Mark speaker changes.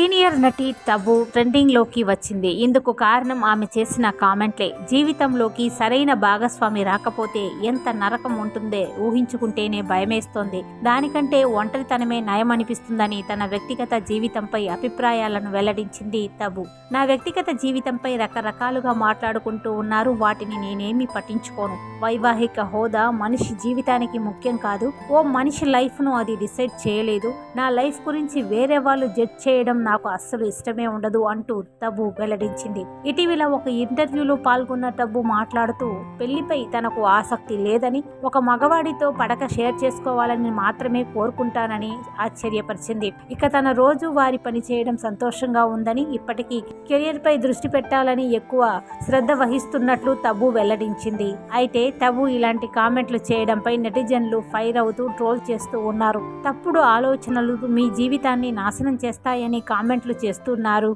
Speaker 1: Senior నటి తబు ట్రెండింగ్లోకి వచ్చింది. ఇందుకు కారణం ఆమె చేసిన కామెంట్లే. జీవితంలోకి సరైన భాగస్వామి రాకపోతే ఎంత నరకం ఉంటుందే ఊహించుకుంటేనే భయమేస్తోంది. దానికంటే ఒంటరితనమే నయమనిపిస్తుందని తన వ్యక్తిగత జీవితంపై అభిప్రాయాలను వెల్లడించింది తబు. నా వ్యక్తిగత జీవితంపై రకరకాలుగా మాట్లాడుకుంటూ ఉన్నారు. వాటిని నేనేమీ పట్టించుకోను. వైవాహిక హోదా మనిషి జీవితానికి ముఖ్యం కాదు. ఓ మనిషి లైఫ్ను అది డిసైడ్ చేయలేదు. నా లైఫ్ గురించి వేరే వాళ్ళు జడ్జ్ చేయడం నాకు అస్సలు ఇష్టమే ఉండదు అంటూ తబు వెల్లడించింది. ఇటీవల ఒక ఇంటర్వ్యూలో పాల్గొన్న తబు మాట్లాడుతూ పెళ్లిపై తనకు ఆసక్తి లేదని, ఒక మగవాడితో పడక షేర్ చేసుకోవాలని మాత్రమే కోరుకుంటానని ఆశ్చర్యపరిచింది. ఇక తన రోజు వారి పని చేయడం సంతోషంగా ఉందని, ఇప్పటికీ కెరియర్ పై దృష్టి పెట్టాలని ఎక్కువ శ్రద్ధ వహిస్తున్నట్లు తబు వెల్లడించింది. అయితే తబు ఇలాంటి కామెంట్లు చేయడంపై నెటిజన్లు ఫైర్ అవుతూ ట్రోల్ చేస్తూ ఉన్నారు. తప్పుడు ఆలోచనలు మీ జీవితాన్ని నాశనం చేస్తాయని కామెంట్లు చేస్తున్నారు.